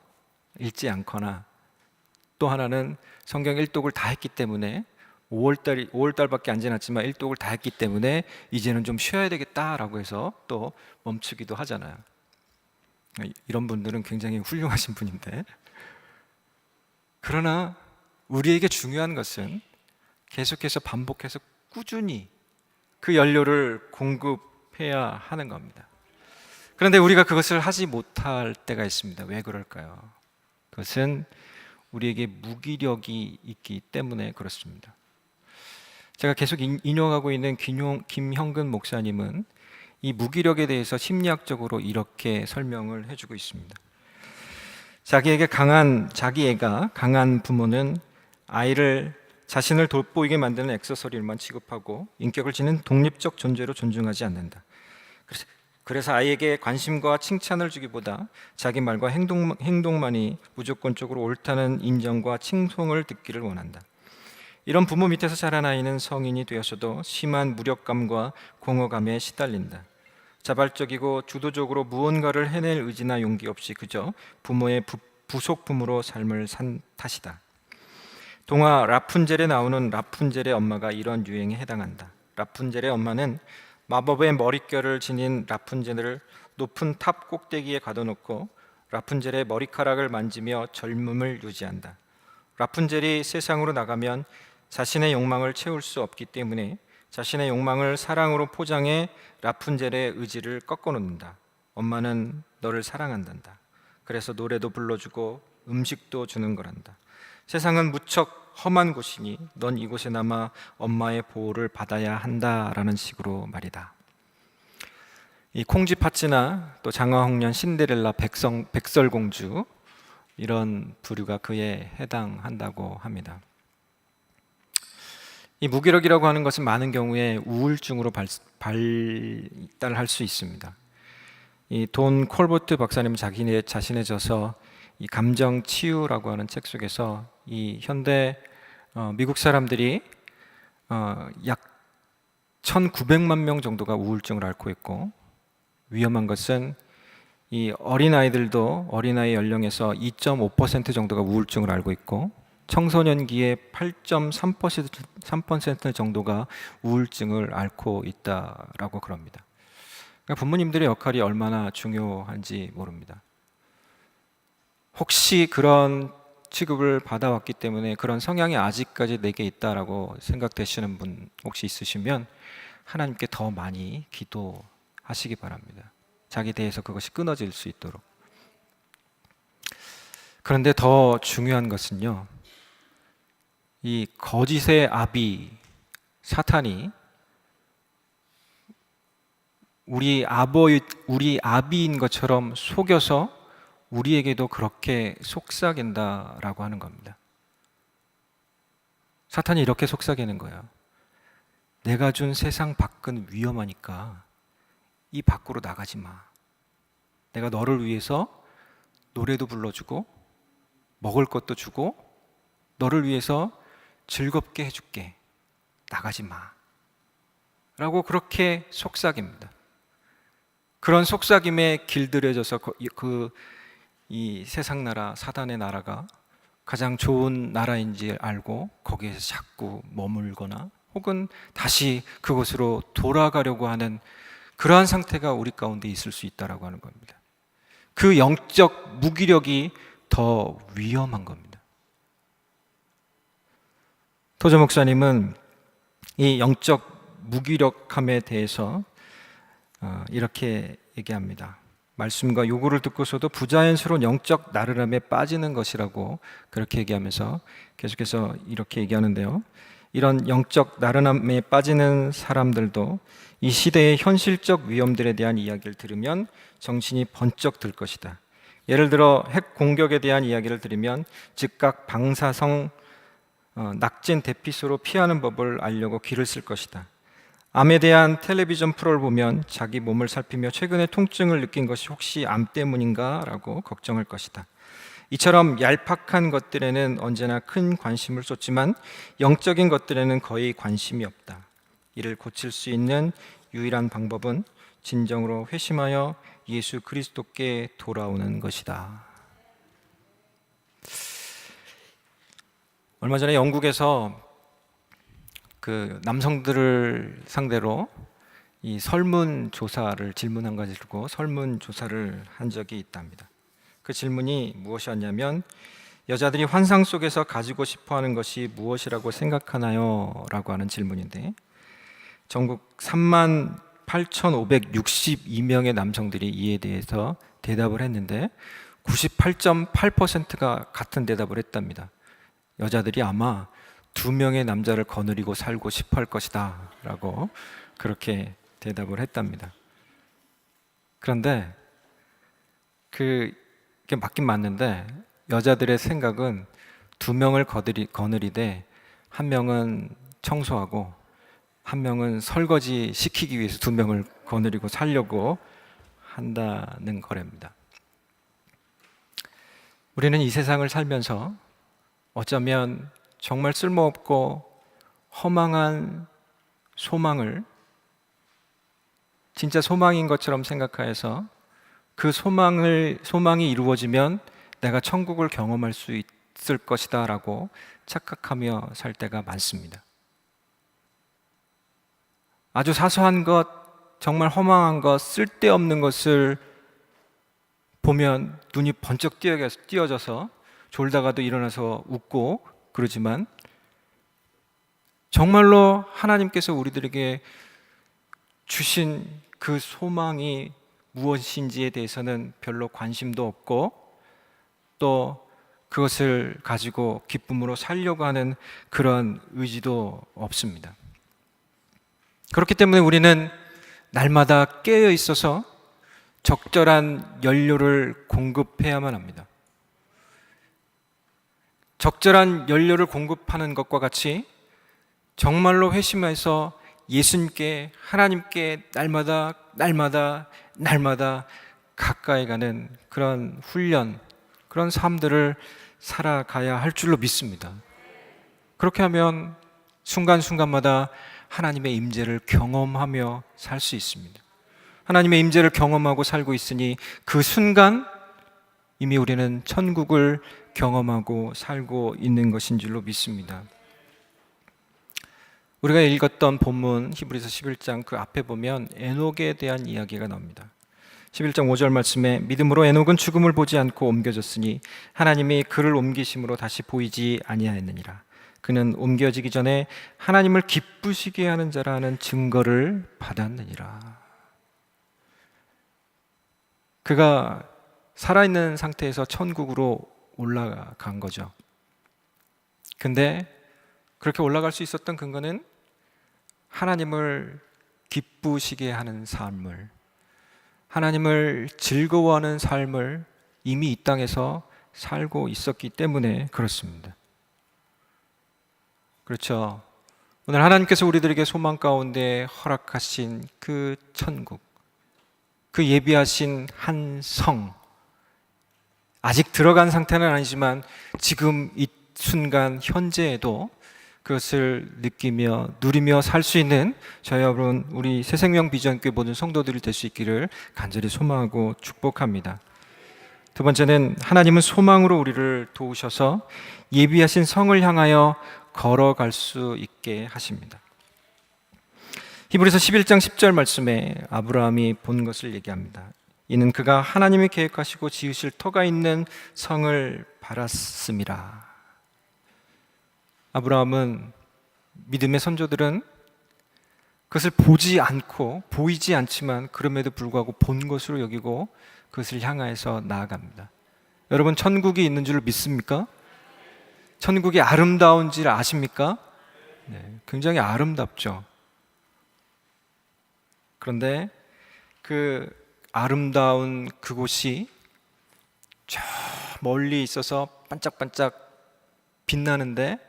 S1: 읽지 않거나, 또 하나는 성경 일독을 다 했기 때문에 5월달밖에 안 지났지만 일독을 다 했기 때문에 이제는 좀 쉬어야 되겠다라고 해서 또 멈추기도 하잖아요. 이런 분들은 굉장히 훌륭하신 분인데, 그러나 우리에게 중요한 것은 계속해서 반복해서 꾸준히 그 연료를 공급해야 하는 겁니다. 그런데 우리가 그것을 하지 못할 때가 있습니다. 왜 그럴까요? 그것은 우리에게 무기력이 있기 때문에 그렇습니다. 제가 계속 인용하고 있는 김형근 목사님은 이 무기력에 대해서 심리학적으로 이렇게 설명을 해주고 있습니다. 자기애가 강한 부모는 아이를 자신을 돋보이게 만드는 액세서리만 취급하고 인격을 지닌 독립적 존재로 존중하지 않는다. 그래서 아이에게 관심과 칭찬을 주기보다 자기 말과 행동만이 무조건적으로 옳다는 인정과 칭송을 듣기를 원한다. 이런 부모 밑에서 자란 아이는 성인이 되어서도 심한 무력감과 공허감에 시달린다. 자발적이고 주도적으로 무언가를 해낼 의지나 용기 없이 그저 부모의 부속품으로 삶을 산 탓이다. 동화 라푼젤에 나오는 라푼젤의 엄마가 이런 유행에 해당한다. 라푼젤의 엄마는 마법의 머릿결을 지닌 라푼젤을 높은 탑 꼭대기에 가둬놓고 라푼젤의 머리카락을 만지며 젊음을 유지한다. 라푼젤이 세상으로 나가면 자신의 욕망을 채울 수 없기 때문에 자신의 욕망을 사랑으로 포장해 라푼젤의 의지를 꺾어놓는다. 엄마는 너를 사랑한단다. 그래서 노래도 불러주고 음식도 주는 거란다. 세상은 무척 험한 곳이니 넌 이곳에 남아 엄마의 보호를 받아야 한다라는 식으로 말이다. 이 콩쥐팥쥐나 또 장화홍련, 신데렐라, 백설공주, 이런 부류가 그에 해당한다고 합니다. 이 무기력이라고 하는 것은 많은 경우에 우울증으로 발달할 수 있습니다. 이 돈 콜버트 박사님 자신에 져서 이 감정 치유라고 하는 책 속에서 이 현대 미국 사람들이 약 1,900만 명 정도가 우울증을 앓고 있고, 위험한 것은 이 어린아이들도 어린아이 연령에서 2.5% 정도가 우울증을 앓고 있고, 청소년기의 8.3% 정도가 우울증을 앓고 있다라고 그럽니다. 그러니까 부모님들의 역할이 얼마나 중요한지 모릅니다. 혹시 그런 취급을 받아왔기 때문에 그런 성향이 아직까지 내게 있다라고 생각되시는 분 혹시 있으시면 하나님께 더 많이 기도하시기 바랍니다. 자기 대해서 그것이 끊어질 수 있도록. 그런데 더 중요한 것은요, 이 거짓의 아비 사탄이 우리 아비인 것처럼 속여서 우리에게도 그렇게 속삭인다라고 하는 겁니다. 사탄이 이렇게 속삭이는 거예요. 내가 준 세상 밖은 위험하니까 이 밖으로 나가지 마. 내가 너를 위해서 노래도 불러주고 먹을 것도 주고 너를 위해서 즐겁게 해줄게. 나가지 마. 라고 그렇게 속삭입니다. 그런 속삭임에 길들여져서 이 세상 나라, 사단의 나라가 가장 좋은 나라인지 알고 거기에서 자꾸 머물거나 혹은 다시 그곳으로 돌아가려고 하는 그러한 상태가 우리 가운데 있을 수 있다라고 하는 겁니다. 그 영적 무기력이 더 위험한 겁니다. 토저 목사님은 이 영적 무기력함에 대해서 이렇게 얘기합니다. 말씀과 요구를 듣고서도 부자연스러운 영적 나르람에 빠지는 것이라고 그렇게 얘기하면서 계속해서 이렇게 얘기하는데요. 이런 영적 나르람에 빠지는 사람들도 이 시대의 현실적 위험들에 대한 이야기를 들으면 정신이 번쩍 들 것이다. 예를 들어 핵 공격에 대한 이야기를 들으면 즉각 방사성 낙진 대피소로 피하는 법을 알려고 길을 쓸 것이다. 암에 대한 텔레비전 프로를 보면 자기 몸을 살피며 최근에 통증을 느낀 것이 혹시 암 때문인가? 라고 걱정할 것이다. 이처럼 얄팍한 것들에는 언제나 큰 관심을 쏟지만 영적인 것들에는 거의 관심이 없다. 이를 고칠 수 있는 유일한 방법은 진정으로 회심하여 예수 그리스도께 돌아오는 것이다. 얼마 전에 영국에서 그 남성들을 상대로 이 설문조사를 질문 한 가지 들고 설문조사를 한 적이 있답니다. 그 질문이 무엇이었냐면 여자들이 환상 속에서 가지고 싶어하는 것이 무엇이라고 생각하나요? 라고 하는 질문인데 전국 38,562명의 남성들이 이에 대해서 대답을 했는데 98.8%가 같은 대답을 했답니다. 여자들이 아마 2명의 남자를 거느리고 살고 싶어 할 것이다 라고 그렇게 대답을 했답니다. 그런데 그게 맞긴 맞는데 여자들의 생각은 2명을 거느리되 1명은 청소하고 1명은 설거지 시키기 위해서 2명을 거느리고 살려고 한다는 거랍니다. 우리는 이 세상을 살면서 어쩌면 정말 쓸모없고 허망한 소망을 진짜 소망인 것처럼 생각해서 그 소망이 이루어지면 내가 천국을 경험할 수 있을 것이다 라고 착각하며 살 때가 많습니다. 아주 사소한 것, 정말 허망한 것, 쓸데없는 것을 보면 눈이 번쩍 띄어져서 졸다가도 일어나서 웃고 그러지만 정말로 하나님께서 우리들에게 주신 그 소망이 무엇인지에 대해서는 별로 관심도 없고 또 그것을 가지고 기쁨으로 살려고 하는 그런 의지도 없습니다. 그렇기 때문에 우리는 날마다 깨어 있어서 적절한 연료를 공급해야만 합니다. 적절한 연료를 공급하는 것과 같이 정말로 회심해서 예수님께 하나님께 날마다 가까이 가는 그런 훈련, 그런 삶들을 살아가야 할 줄로 믿습니다. 그렇게 하면 순간순간마다 하나님의 임재를 경험하며 살 수 있습니다. 하나님의 임재를 경험하고 살고 있으니 그 순간 이미 우리는 천국을 경험하고 살고 있는 것인 줄로 믿습니다. 우리가 읽었던 본문 히브리서 11장 그 앞에 보면 에녹에 대한 이야기가 나옵니다. 11장 5절 말씀에 믿음으로 에녹은 죽음을 보지 않고 옮겨졌으니 하나님이 그를 옮기심으로 다시 보이지 아니하였느니라. 그는 옮겨지기 전에 하나님을 기쁘시게 하는 자라는 증거를 받았느니라. 그가 살아있는 상태에서 천국으로 올라간 거죠. 근데 그렇게 올라갈 수 있었던 근거는 하나님을 기쁘시게 하는 삶을, 하나님을 즐거워하는 삶을 이미 이 땅에서 살고 있었기 때문에 그렇습니다. 그렇죠. 오늘 하나님께서 우리들에게 소망 가운데 허락하신 그 천국, 그 예비하신 한 성, 아직 들어간 상태는 아니지만 지금 이 순간 현재에도 그것을 느끼며 누리며 살 수 있는 저희 여러분, 우리 새생명 비전교회 모든 성도들이 될 수 있기를 간절히 소망하고 축복합니다. 두 번째는 하나님은 소망으로 우리를 도우셔서 예비하신 성을 향하여 걸어갈 수 있게 하십니다. 히브리서 11장 10절 말씀에 아브라함이 본 것을 얘기합니다. 이는 그가 하나님이 계획하시고 지으실 터가 있는 성을 바랐음이라. 아브라함은, 믿음의 선조들은 그것을 보지 않고 보이지 않지만 그럼에도 불구하고 본 것으로 여기고 그것을 향하여서 나아갑니다. 여러분, 천국이 있는 줄 믿습니까? 천국이 아름다운지를 아십니까? 네, 굉장히 아름답죠. 그런데 그 아름다운 그곳이 저 멀리 있어서 반짝반짝 빛나는데,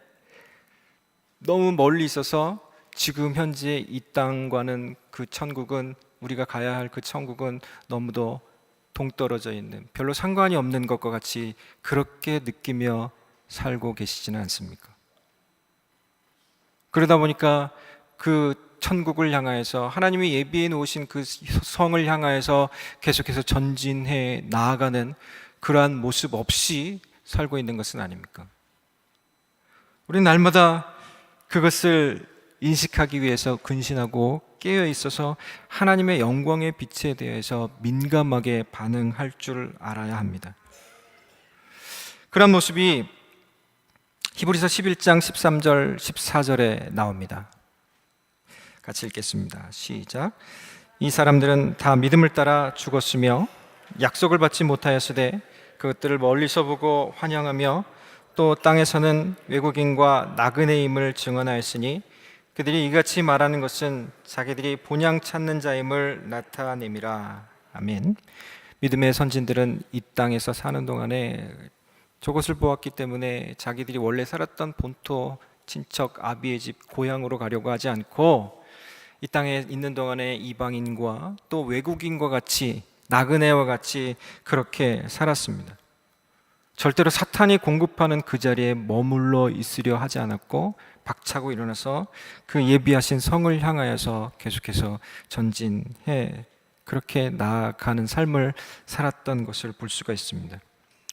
S1: 너무 멀리 있어서 지금 현재 이 땅과는, 그 천국은, 우리가 가야 할 그 천국은 너무도 동떨어져 있는, 별로 상관이 없는 것과 같이 그렇게 느끼며 살고 계시지는 않습니까? 그러다 보니까 그 천국을 향하여서, 하나님이 예비해 놓으신 그 성을 향하여서 계속해서 전진해 나아가는 그러한 모습 없이 살고 있는 것은 아닙니까? 우리는 날마다 그것을 인식하기 위해서 근신하고 깨어 있어서 하나님의 영광의 빛에 대해서 민감하게 반응할 줄 알아야 합니다. 그런 모습이 히브리서 11장 13절 14절에 나옵니다. 같이 읽겠습니다. 시작. 이 사람들은 다 믿음을 따라 죽었으며 약속을 받지 못하였으되 그것들을 멀리서 보고 환영하며 또 땅에서는 외국인과 나그네임을 증언하였으니 그들이 이같이 말하는 것은 자기들이 본향 찾는 자임을 나타냄이라. 아멘. 믿음의 선진들은 이 땅에서 사는 동안에 저것을 보았기 때문에 자기들이 원래 살았던 본토, 친척, 아비의 집, 고향으로 가려고 하지 않고 이 땅에 있는 동안에 이방인과 또 외국인과 같이, 나그네와 같이 그렇게 살았습니다. 절대로 사탄이 공급하는 그 자리에 머물러 있으려 하지 않았고 박차고 일어나서 그 예비하신 성을 향하여서 계속해서 전진해 그렇게 나아가는 삶을 살았던 것을 볼 수가 있습니다.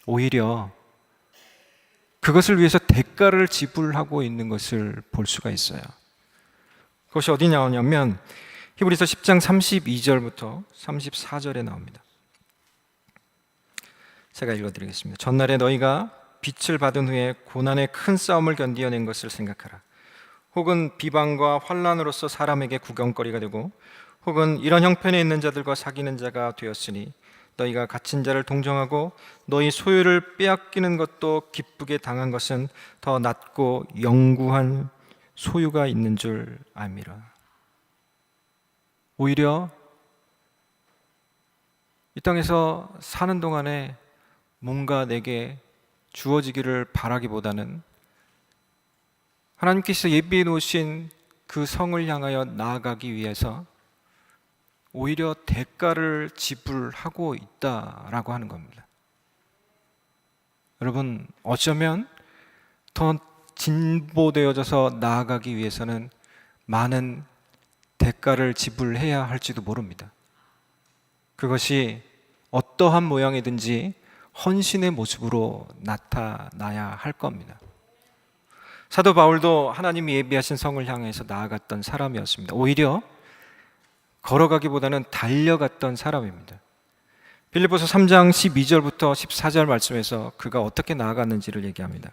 S1: 오히려 그것을 위해서 대가를 지불하고 있는 것을 볼 수가 있어요. 그것이 어디 나오냐면 히브리서 10장 32절부터 34절에 나옵니다. 제가 읽어드리겠습니다. 전날에 너희가 빛을 받은 후에 고난의 큰 싸움을 견디어낸 것을 생각하라. 혹은 비방과 환난으로서 사람에게 구경거리가 되고 혹은 이런 형편에 있는 자들과 사귀는 자가 되었으니 너희가 갇힌 자를 동정하고 너희 소유를 빼앗기는 것도 기쁘게 당한 것은 더 낫고 영구한 소유가 있는 줄 알미라. 오히려 이 땅에서 사는 동안에 뭔가 내게 주어지기를 바라기보다는 하나님께서 예비해 놓으신 그 성을 향하여 나아가기 위해서 오히려 대가를 지불하고 있다라고 하는 겁니다. 여러분, 어쩌면 더 진보되어져서 나아가기 위해서는 많은 대가를 지불해야 할지도 모릅니다. 그것이 어떠한 모양이든지 헌신의 모습으로 나타나야 할 겁니다. 사도 바울도 하나님이 예비하신 성을 향해서 나아갔던 사람이었습니다. 오히려 걸어가기보다는 달려갔던 사람입니다. 빌립보서 3장 12절부터 14절 말씀에서 그가 어떻게 나아갔는지를 얘기합니다.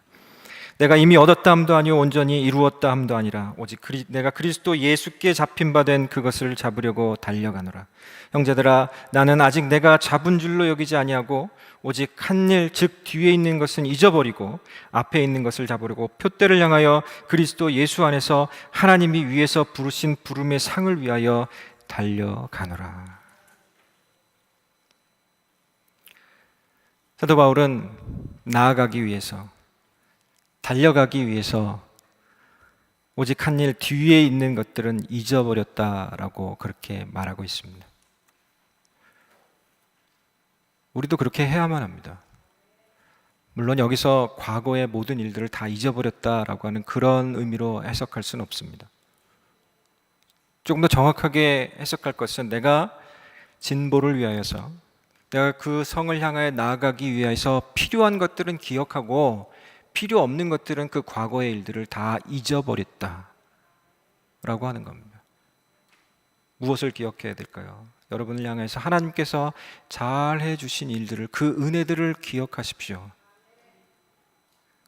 S1: 내가 이미 얻었다 함도 아니요 온전히 이루었다 함도 아니라 오직 내가 그리스도 예수께 잡힌 바 된 그것을 잡으려고 달려가노라. 형제들아, 나는 아직 내가 잡은 줄로 여기지 아니하고 오직 한 일, 즉 뒤에 있는 것은 잊어버리고 앞에 있는 것을 잡으려고 표대를 향하여 그리스도 예수 안에서 하나님이 위에서 부르신 부름의 상을 위하여 달려가노라. 사도 바울은 나아가기 위해서, 달려가기 위해서 오직 한 일 뒤에 있는 것들은 잊어버렸다라고 그렇게 말하고 있습니다. 우리도 그렇게 해야만 합니다. 물론 여기서 과거의 모든 일들을 다 잊어버렸다라고 하는 그런 의미로 해석할 수는 없습니다. 조금 더 정확하게 해석할 것은 내가 진보를 위하여서, 내가 그 성을 향하여 나아가기 위해서 필요한 것들은 기억하고 필요 없는 것들은 그 과거의 일들을 다 잊어버렸다 라고 하는 겁니다. 무엇을 기억해야 될까요? 여러분을 향해서 하나님께서 잘 해주신 일들을, 그 은혜들을 기억하십시오.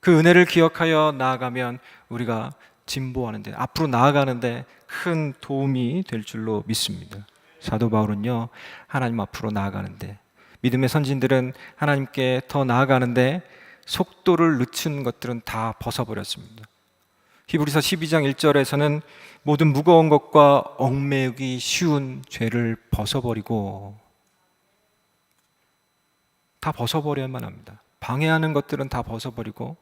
S1: 그 은혜를 기억하여 나아가면 우리가 진보하는데, 앞으로 나아가는데 큰 도움이 될 줄로 믿습니다. 사도 바울은요, 하나님 앞으로 나아가는데, 믿음의 선진들은 하나님께 더 나아가는데 속도를 늦춘 것들은 다 벗어버렸습니다. 히브리서 12장 1절에서는 모든 무거운 것과 얽매이기 쉬운 죄를 벗어버리고, 다 벗어버려야만 합니다. 방해하는 것들은 다 벗어버리고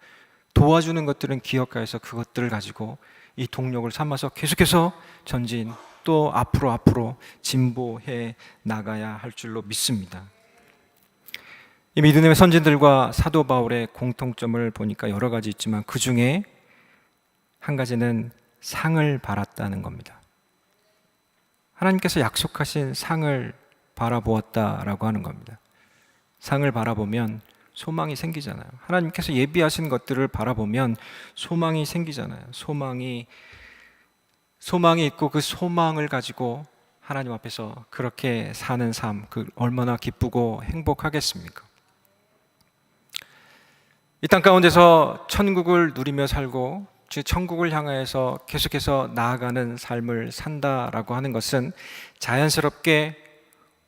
S1: 도와주는 것들은 기억하여서 그것들을 가지고 이 동력을 삼아서 계속해서 전진, 또 앞으로 진보해 나가야 할 줄로 믿습니다. 이 믿음의 선진들과 사도 바울의 공통점을 보니까 여러 가지 있지만 그 중에 한 가지는 상을 바랐다는 겁니다. 하나님께서 약속하신 상을 바라보았다라고 하는 겁니다. 상을 바라보면 소망이 생기잖아요. 하나님께서 예비하신 것들을 바라보면 소망이 생기잖아요. 소망이 있고 그 소망을 가지고 하나님 앞에서 그렇게 사는 삶, 그 얼마나 기쁘고 행복하겠습니까? 이 땅 가운데서 천국을 누리며 살고 즉 천국을 향하여서 계속해서 나아가는 삶을 산다라고 하는 것은 자연스럽게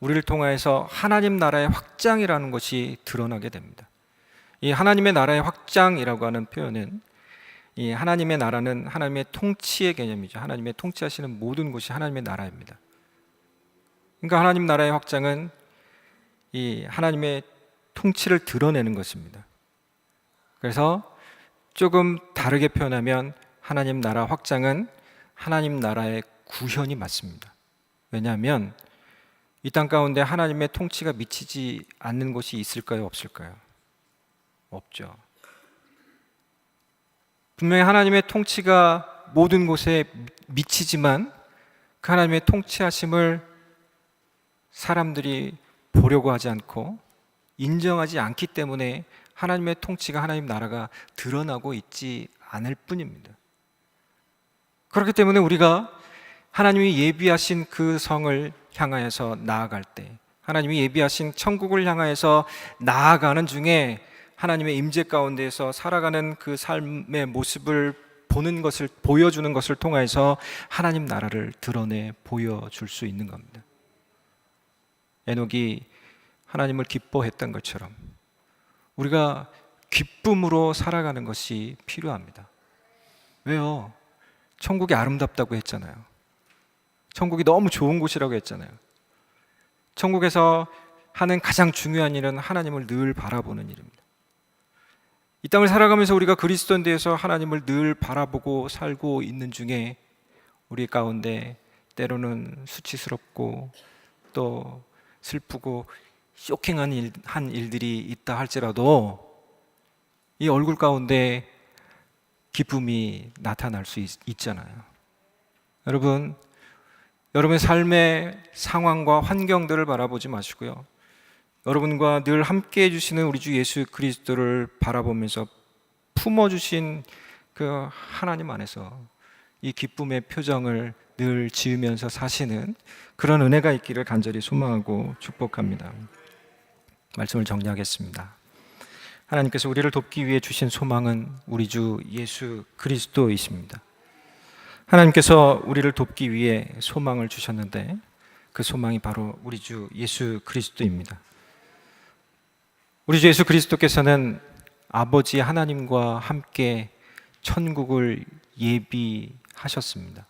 S1: 우리를 통하여서 하나님 나라의 확장이라는 것이 드러나게 됩니다. 이 하나님의 나라의 확장이라고 하는 표현은, 이 하나님의 나라는 하나님의 통치의 개념이죠. 하나님의 통치하시는 모든 곳이 하나님의 나라입니다. 그러니까 하나님 나라의 확장은 이 하나님의 통치를 드러내는 것입니다. 그래서 조금 다르게 표현하면 하나님 나라 확장은 하나님 나라의 구현이 맞습니다. 왜냐하면 이 땅 가운데 하나님의 통치가 미치지 않는 곳이 있을까요? 없을까요? 없죠. 분명히 하나님의 통치가 모든 곳에 미치지만 그 하나님의 통치하심을 사람들이 보려고 하지 않고 인정하지 않기 때문에 하나님의 통치가, 하나님 나라가 드러나고 있지 않을 뿐입니다. 그렇기 때문에 우리가 하나님이 예비하신 그 성을 향하여서 나아갈 때, 하나님이 예비하신 천국을 향하여서 나아가는 중에 하나님의 임재 가운데에서 살아가는 그 삶의 모습을 보는 것을, 보여주는 것을 통해서 하나님 나라를 드러내 보여줄 수 있는 겁니다. 에녹이 하나님을 기뻐했던 것처럼 우리가 기쁨으로 살아가는 것이 필요합니다. 왜요? 천국이 아름답다고 했잖아요. 천국이 너무 좋은 곳이라고 했잖아요. 천국에서 하는 가장 중요한 일은 하나님을 늘 바라보는 일입니다. 이 땅을 살아가면서 우리가 그리스도인되어서 하나님을 늘 바라보고 살고 있는 중에 우리 가운데 때로는 수치스럽고 또 슬프고 쇼킹한 일들이 있다 할지라도 이 얼굴 가운데 기쁨이 나타날 수 있잖아요. 여러분의 삶의 상황과 환경들을 바라보지 마시고요. 여러분과 늘 함께 해주시는 우리 주 예수 그리스도를 바라보면서 품어주신 그 하나님 안에서 이 기쁨의 표정을 늘 지으면서 사시는 그런 은혜가 있기를 간절히 소망하고 축복합니다. 말씀을 정리하겠습니다. 하나님께서 우리를 돕기 위해 주신 소망은 우리 주 예수 그리스도이십니다. 하나님께서 우리를 돕기 위해 소망을 주셨는데 그 소망이 바로 우리 주 예수 그리스도입니다. 우리 주 예수 그리스도께서는 아버지 하나님과 함께 천국을 예비하셨습니다.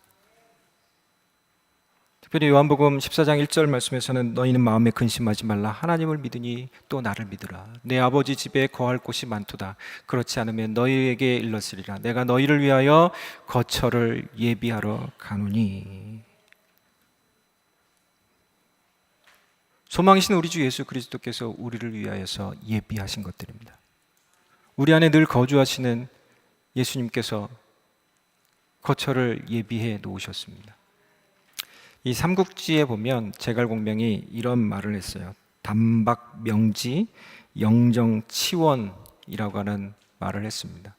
S1: 특별히 요한복음 14장 1절 말씀에서는 너희는 마음에 근심하지 말라. 하나님을 믿으니 또 나를 믿으라. 내 아버지 집에 거할 곳이 많도다. 그렇지 않으면 너희에게 일렀으리라. 내가 너희를 위하여 거처를 예비하러 가노니. 소망이신 우리 주 예수 그리스도께서 우리를 위하여서 예비하신 것들입니다. 우리 안에 늘 거주하시는 예수님께서 거처를 예비해 놓으셨습니다. 이 삼국지에 보면 제갈공명이 이런 말을 했어요. 단박명지 영정치원이라고 하는 말을 했습니다.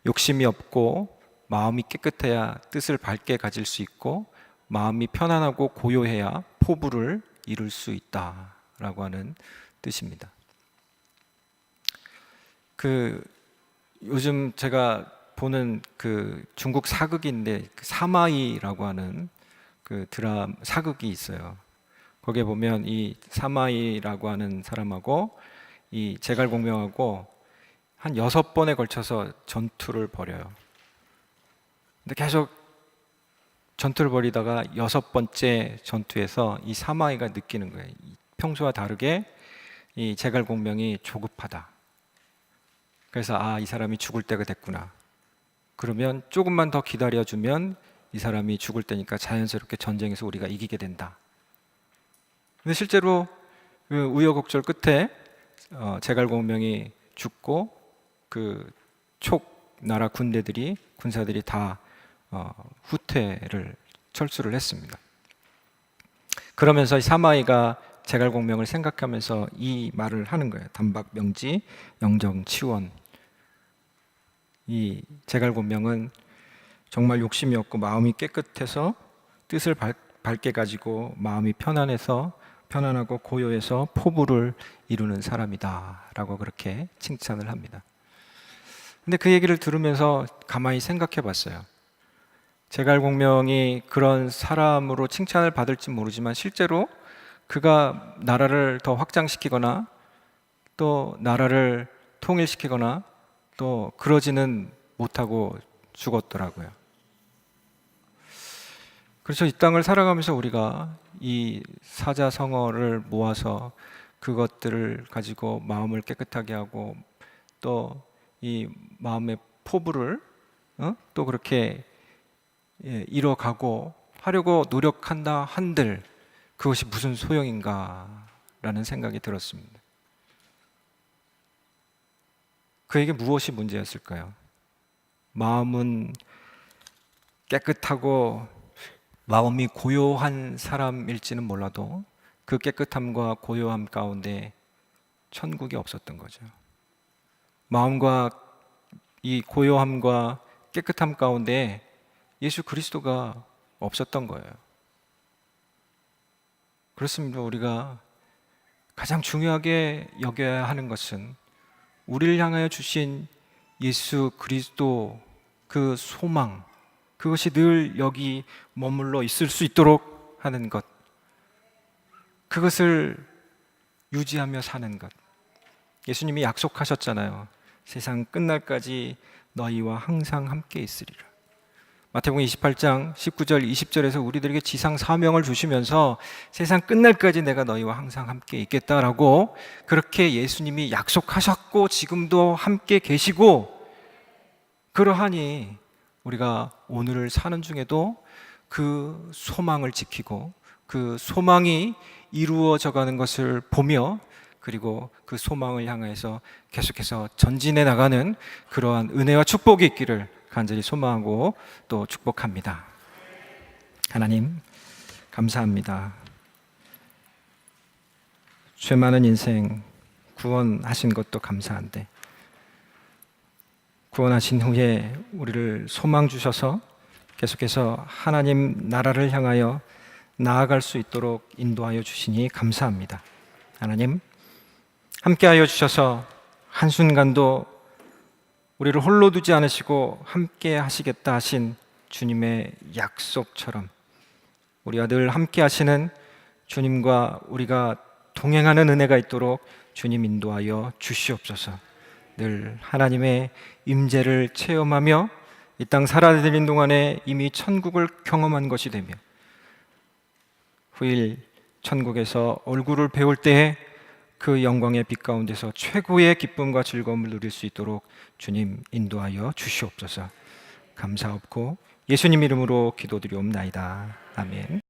S1: 욕심이 없고 마음이 깨끗해야 뜻을 밝게 가질 수 있고 마음이 편안하고 고요해야 포부를 이룰 수 있다라고 하는 뜻입니다. 요즘 제가 보는 중국 사극인데 사마이라고 하는 사극이 있어요. 거기에 보면 이 사마이라고 하는 사람하고 이 제갈공명하고 한 6번에 걸쳐서 전투를 벌여요. 근데 계속 전투를 벌이다가 6번째 전투에서 이 사마이가 느끼는 거예요. 평소와 다르게 이 제갈공명이 조급하다. 그래서 이 사람이 죽을 때가 됐구나. 그러면 조금만 더 기다려주면 이 사람이 죽을 때니까 자연스럽게 전쟁에서 우리가 이기게 된다. 근데 실제로 우여곡절 끝에 제갈공명이 죽고 나라 군사들이 다 철수를 했습니다. 그러면서 사마이가 제갈공명을 생각하면서 이 말을 하는 거예요. 단박명지 영정치원. 이 제갈공명은 정말 욕심이 없고 마음이 깨끗해서 뜻을 밝게 가지고 마음이 편안하고 고요해서 포부를 이루는 사람이다 라고 그렇게 칭찬을 합니다. 근데 그 얘기를 들으면서 가만히 생각해 봤어요. 제갈공명이 그런 사람으로 칭찬을 받을지 모르지만 실제로 그가 나라를 더 확장시키거나 또 나라를 통일시키거나 또 그러지는 못하고 죽었더라고요. 그래서 이 땅을 살아가면서 우리가 이 사자성어를 모아서 그것들을 가지고 마음을 깨끗하게 하고 또 이 마음의 포부를 또 그렇게 이뤄가고 하려고 노력한다 한들 그것이 무슨 소용인가라는 생각이 들었습니다. 그에게 무엇이 문제였을까요? 마음은 깨끗하고 마음이 고요한 사람일지는 몰라도 그 깨끗함과 고요함 가운데 천국이 없었던 거죠. 마음과 이 고요함과 깨끗함 가운데 예수 그리스도가 없었던 거예요. 그렇습니다. 우리가 가장 중요하게 여겨야 하는 것은 우리를 향하여 주신 예수 그리스도 그 소망, 그것이 늘 여기 머물러 있을 수 있도록 하는 것, 그것을 유지하며 사는 것. 예수님이 약속하셨잖아요. 세상 끝날까지 너희와 항상 함께 있으리라. 마태복음 28장 19절 20절에서 우리들에게 지상 사명을 주시면서 세상 끝날까지 내가 너희와 항상 함께 있겠다라고 그렇게 예수님이 약속하셨고 지금도 함께 계시고, 그러하니 우리가 오늘을 사는 중에도 그 소망을 지키고 그 소망이 이루어져 가는 것을 보며 그리고 그 소망을 향해서 계속해서 전진해 나가는 그러한 은혜와 축복이 있기를 간절히 소망하고 또 축복합니다. 하나님 감사합니다. 죄 많은 인생 구원하신 것도 감사한데 구원하신 후에 우리를 소망 주셔서 계속해서 하나님 나라를 향하여 나아갈 수 있도록 인도하여 주시니 감사합니다. 하나님 함께하여 주셔서 한순간도 우리를 홀로 두지 않으시고 함께 하시겠다 하신 주님의 약속처럼 우리와 늘 함께 하시는 주님과 우리가 동행하는 은혜가 있도록 주님 인도하여 주시옵소서. 늘 하나님의 임재를 체험하며 이 땅 살아드린 동안에 이미 천국을 경험한 것이 되며 후일 천국에서 얼굴을 배울 때에 그 영광의 빛 가운데서 최고의 기쁨과 즐거움을 누릴 수 있도록 주님 인도하여 주시옵소서. 감사없고 예수님 이름으로 기도드리옵나이다. 아멘.